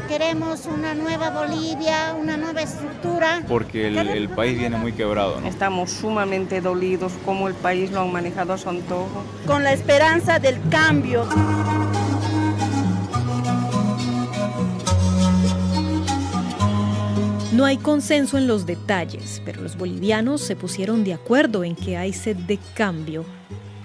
Queremos una nueva Bolivia, una nueva estructura. Porque el país viene muy quebrado, ¿no? Estamos sumamente dolidos como el país lo han manejado a su antojo. Con la esperanza del cambio. No hay consenso en los detalles, pero los bolivianos se pusieron de acuerdo en que hay sed de cambio.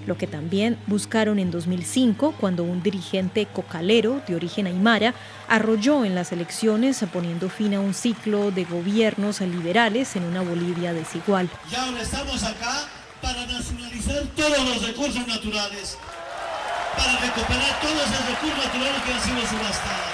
Lo que también buscaron en 2005, cuando un dirigente cocalero de origen aymara arrolló en las elecciones, poniendo fin a un ciclo de gobiernos liberales en una Bolivia desigual. Y ahora estamos acá para nacionalizar todos los recursos naturales, para recuperar todos esos recursos naturales que han sido subastados.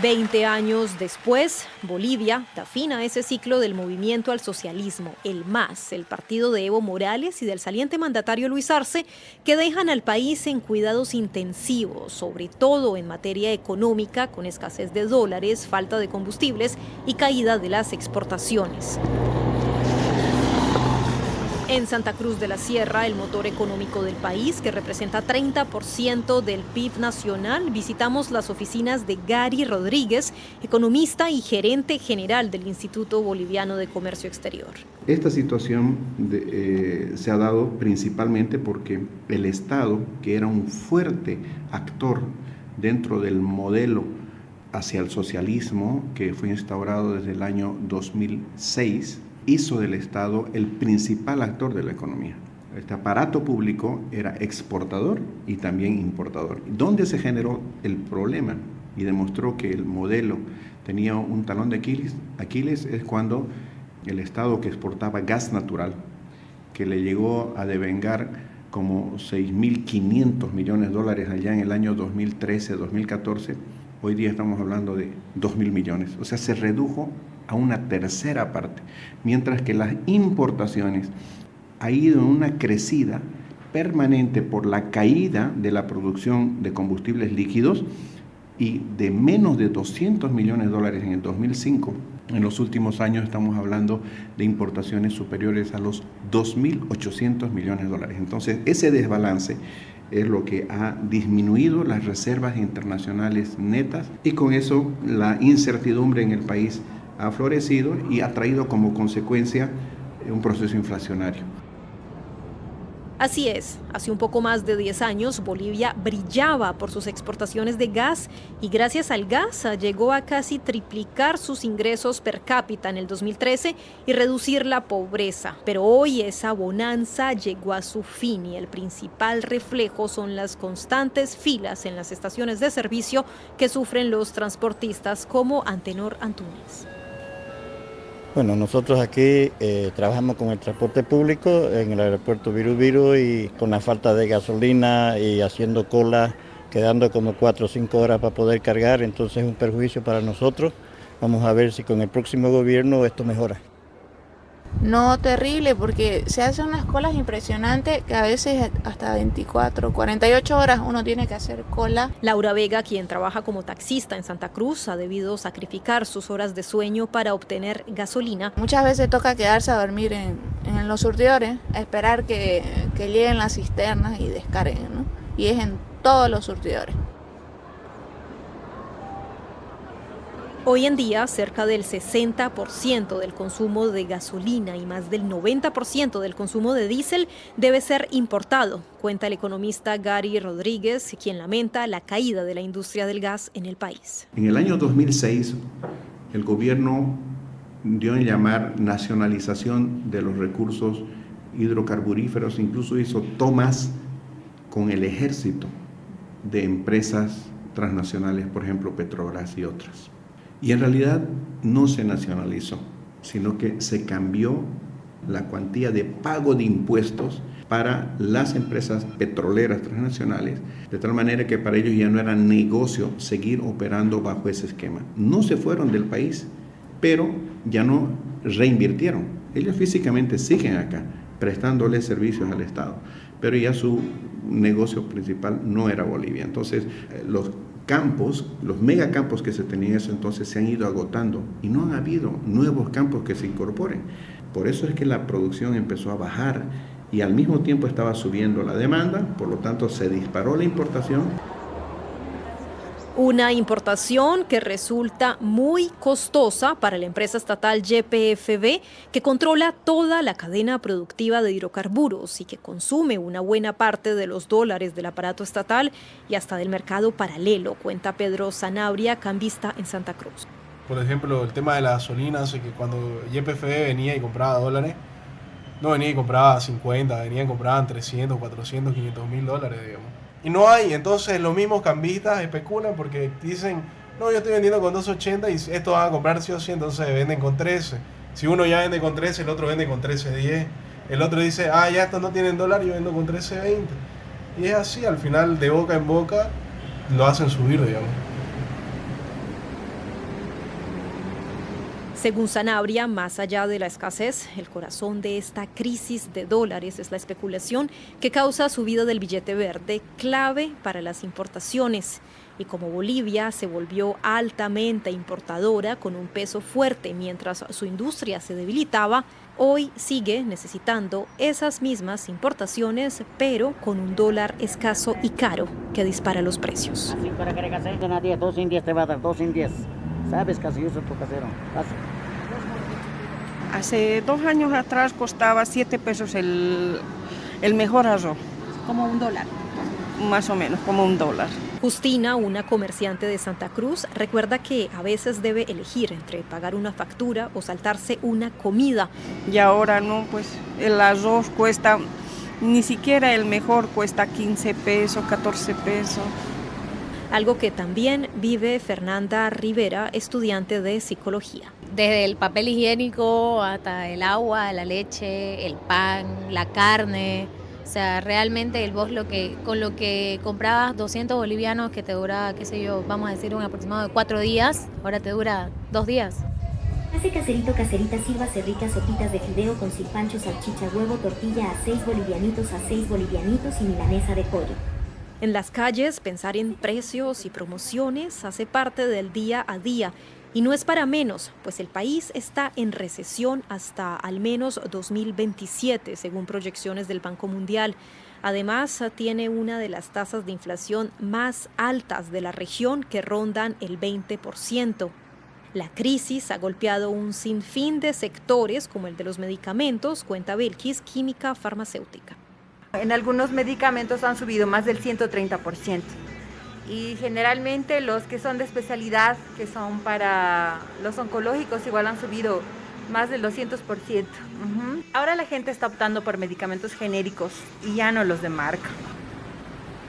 20 años después, Bolivia da fin a ese ciclo del movimiento al socialismo, el MAS, el partido de Evo Morales y del saliente mandatario Luis Arce, que dejan al país en cuidados intensivos, sobre todo en materia económica, con escasez de dólares, falta de combustibles y caída de las exportaciones. En Santa Cruz de la Sierra, el motor económico del país, que representa 30% del PIB nacional, visitamos las oficinas de Gary Rodríguez, economista y gerente general del Instituto Boliviano de Comercio Exterior. Esta situación se ha dado principalmente porque el Estado, que era un fuerte actor dentro del modelo hacia el socialismo, que fue instaurado desde el año 2006, hizo del Estado el principal actor de la economía. Este aparato público era exportador y también importador. ¿Dónde se generó el problema? Y demostró que el modelo tenía un talón de Aquiles es cuando el Estado, que exportaba gas natural, que le llegó a devengar como 6.500 millones de dólares allá en el año 2013-2014, hoy día estamos hablando de 2.000 millones. O sea, se redujo a una tercera parte, mientras que las importaciones ha ido en una crecida permanente por la caída de la producción de combustibles líquidos y de menos de 200 millones de dólares en el 2005. En los últimos años estamos hablando de importaciones superiores a los 2.800 millones de dólares. Entonces, ese desbalance es lo que ha disminuido las reservas internacionales netas y con eso la incertidumbre en el país ha florecido y ha traído como consecuencia un proceso inflacionario. Así es, hace un poco más de 10 años Bolivia brillaba por sus exportaciones de gas y gracias al gas llegó a casi triplicar sus ingresos per cápita en el 2013 y reducir la pobreza. Pero hoy esa bonanza llegó a su fin y el principal reflejo son las constantes filas en las estaciones de servicio que sufren los transportistas como Antenor Antúnez. Bueno, nosotros aquí trabajamos con el transporte público en el aeropuerto Viru Viru y con la falta de gasolina y haciendo cola, quedando como 4 o 5 horas para poder cargar, entonces es un perjuicio para nosotros. Vamos a ver si con el próximo gobierno esto mejora. No, terrible, porque se hacen unas colas impresionantes que a veces hasta 24, 48 horas uno tiene que hacer cola. Laura Vega, quien trabaja como taxista en Santa Cruz, ha debido sacrificar sus horas de sueño para obtener gasolina. Muchas veces toca quedarse a dormir en los surtidores, a esperar que lleguen las cisternas y descarguen, ¿no? Y es en todos los surtidores. Hoy en día, cerca del 60% del consumo de gasolina y más del 90% del consumo de diésel debe ser importado, cuenta el economista Gary Rodríguez, quien lamenta la caída de la industria del gas en el país. En el año 2006, el gobierno dio en llamar nacionalización de los recursos hidrocarburíferos, incluso hizo tomas con el ejército de empresas transnacionales, por ejemplo Petrobras y otras. Y en realidad no se nacionalizó, sino que se cambió la cuantía de pago de impuestos para las empresas petroleras transnacionales, de tal manera que para ellos ya no era negocio seguir operando bajo ese esquema. No se fueron del país, pero ya no reinvirtieron. Ellos físicamente siguen acá, prestándole servicios al Estado, pero ya su negocio principal no era Bolivia. Entonces, los megacampos que se tenían en ese entonces se han ido agotando y no han habido nuevos campos que se incorporen. Por eso es que la producción empezó a bajar y al mismo tiempo estaba subiendo la demanda, por lo tanto se disparó la importación. Una importación que resulta muy costosa para la empresa estatal YPFB, que controla toda la cadena productiva de hidrocarburos y que consume una buena parte de los dólares del aparato estatal y hasta del mercado paralelo, cuenta Pedro Sanabria, cambista en Santa Cruz. Por ejemplo, el tema de la gasolina hace que cuando YPFB venía y compraba dólares, no venía y compraba 50, venían y compraban 300, 400, 500 mil dólares, digamos. Y no hay, entonces los mismos cambistas especulan porque dicen, no, yo estoy vendiendo con 2.80 y estos van a comprar sí o sí, entonces venden con 13. Si uno ya vende con 13, el otro vende con 13.10. El otro dice, ya estos no tienen dólar, yo vendo con 13.20. Y es así, al final de boca en boca lo hacen subir, digamos. Según Sanabria, más allá de la escasez, el corazón de esta crisis de dólares es la especulación que causa subida del billete verde, clave para las importaciones. Y como Bolivia se volvió altamente importadora con un peso fuerte mientras su industria se debilitaba, hoy sigue necesitando esas mismas importaciones, pero con un dólar escaso y caro que dispara los precios. Así para que regase, nadie, 2 indias te va a dar, 2 indias. ¿Sabes? Casi uso tu casero. Hace 2 años atrás costaba 7 pesos el mejor arroz. Como $1. Más o menos, como $1. Justina, una comerciante de Santa Cruz, recuerda que a veces debe elegir entre pagar una factura o saltarse una comida. Y ahora no, pues el arroz cuesta, ni siquiera el mejor cuesta 15 pesos, 14 pesos. Algo que también vive Fernanda Rivera, estudiante de psicología. Desde el papel higiénico hasta el agua, la leche, el pan, la carne. O sea, realmente vos con lo que comprabas 200 bolivianos que te dura, qué sé yo, vamos a decir un aproximado de 4 días, ahora te dura 2 días. Hace caserito, caserita, sírvase ricas sopitas de fideo con silpancho, salchicha, huevo, tortilla a 6 bolivianitos y milanesa de pollo. En las calles, pensar en precios y promociones hace parte del día a día. Y no es para menos, pues el país está en recesión hasta al menos 2027, según proyecciones del Banco Mundial. Además, tiene una de las tasas de inflación más altas de la región, que rondan el 20%. La crisis ha golpeado un sinfín de sectores, como el de los medicamentos, cuenta Belkis, química farmacéutica. En algunos medicamentos han subido más del 130%. Y generalmente los que son de especialidad, que son para los oncológicos, igual han subido más del 200%. Ahora la gente está optando por medicamentos genéricos y ya no los de marca.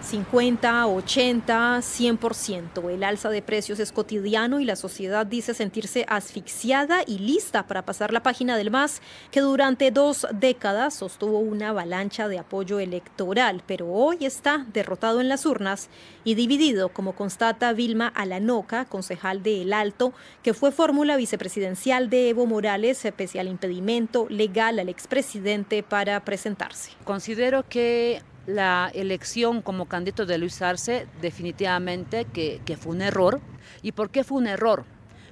50, 80, 100%. El alza de precios es cotidiano y la sociedad dice sentirse asfixiada y lista para pasar la página del MAS, que durante 2 décadas sostuvo una avalancha de apoyo electoral, pero hoy está derrotado en las urnas y dividido, como constata Vilma Alanoca, concejal de El Alto, que fue fórmula vicepresidencial de Evo Morales, pese al impedimento legal al expresidente para presentarse. Considero que la elección como candidato de Luis Arce definitivamente que fue un error. ¿Y por qué fue un error?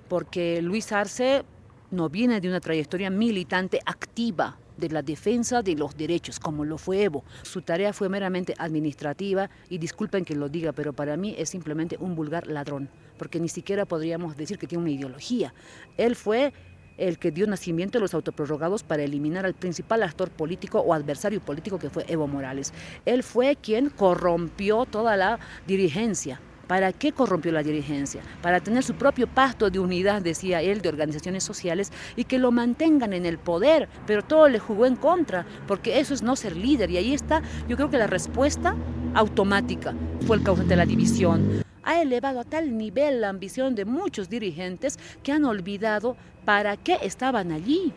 Porque Luis Arce no viene de una trayectoria militante activa de la defensa de los derechos, como lo fue Evo. Su tarea fue meramente administrativa y disculpen que lo diga, pero para mí es simplemente un vulgar ladrón, porque ni siquiera podríamos decir que tiene una ideología. Él fue el que dio nacimiento a los autoprorrogados para eliminar al principal actor político o adversario político, que fue Evo Morales. Él fue quien corrompió toda la dirigencia. ¿Para qué corrompió la dirigencia? Para tener su propio pacto de unidad, decía él, de organizaciones sociales, y que lo mantengan en el poder, pero todo le jugó en contra, porque eso es no ser líder, y ahí está, yo creo que la respuesta automática fue el causante de la división. Ha elevado a tal nivel la ambición de muchos dirigentes que han olvidado para qué estaban allí.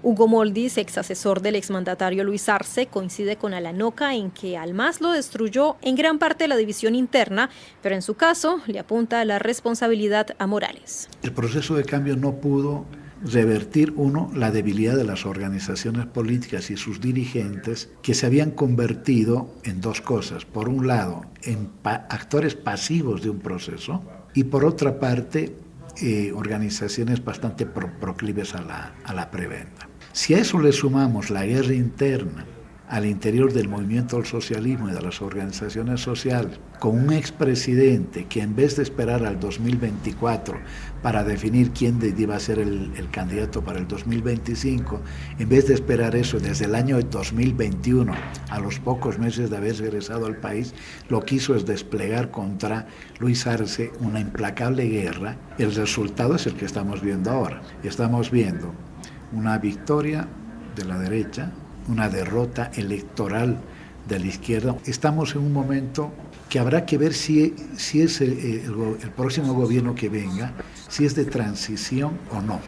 Hugo Moldis, ex asesor del exmandatario Luis Arce, coincide con Alanoca en que al MAS lo destruyó en gran parte la división interna, pero en su caso le apunta la responsabilidad a Morales. El proceso de cambio no pudo revertir, la debilidad de las organizaciones políticas y sus dirigentes, que se habían convertido en 2 cosas. Por un lado, en actores pasivos de un proceso, y por otra parte, organizaciones bastante proclives a la preventa. Si a eso le sumamos la guerra interna al interior del movimiento al socialismo y de las organizaciones sociales, con un expresidente que en vez de esperar al 2024 para definir quién iba a ser el candidato para el 2025, en vez de esperar eso desde el año 2021, a los pocos meses de haber regresado al país, lo que hizo es desplegar contra Luis Arce una implacable guerra. El resultado es el que estamos viendo ahora. Estamos viendo una victoria de la derecha, una derrota electoral de la izquierda. Estamos en un momento que habrá que ver si es el próximo gobierno que venga, si es de transición o no.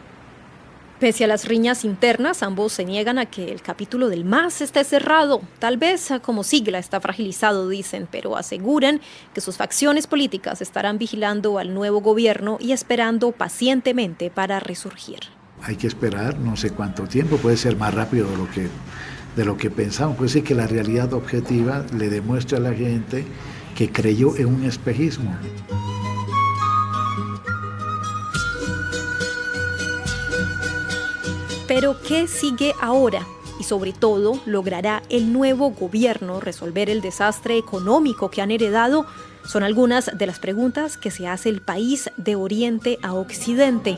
Pese a las riñas internas, ambos se niegan a que el capítulo del MAS esté cerrado. Tal vez como sigla está fragilizado, dicen, pero aseguran que sus facciones políticas estarán vigilando al nuevo gobierno y esperando pacientemente para resurgir. Hay que esperar no sé cuánto tiempo, puede ser más rápido de lo que pensamos. Puede ser que la realidad objetiva le demuestre a la gente que creyó en un espejismo. Pero ¿qué sigue ahora? Y sobre todo, ¿logrará el nuevo gobierno resolver el desastre económico que han heredado? Son algunas de las preguntas que se hace el país de Oriente a Occidente.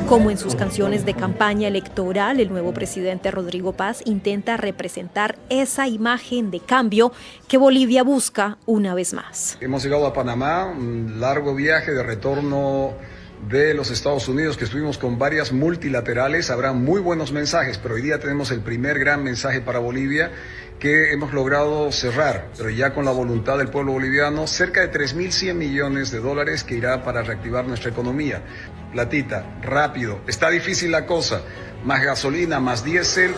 Como en sus canciones de campaña electoral, el nuevo presidente Rodrigo Paz intenta representar esa imagen de cambio que Bolivia busca una vez más. Hemos llegado a Panamá, un largo viaje de retorno de los Estados Unidos, que estuvimos con varias multilaterales. Habrá muy buenos mensajes, pero hoy día tenemos el primer gran mensaje para Bolivia que hemos logrado cerrar, pero ya con la voluntad del pueblo boliviano, cerca de 3.100 millones de dólares que irá para reactivar nuestra economía. Platita, rápido, está difícil la cosa, más gasolina, más diésel.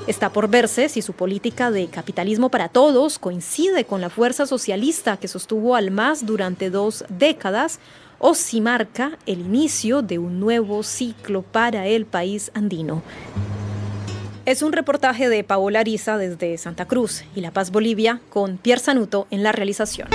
Está por verse si su política de capitalismo para todos coincide con la fuerza socialista que sostuvo al MAS durante 2 décadas o si marca el inicio de un nuevo ciclo para el país andino. Es un reportaje de Paola Ariza desde Santa Cruz y La Paz, Bolivia, con Pierre Sanuto en la realización.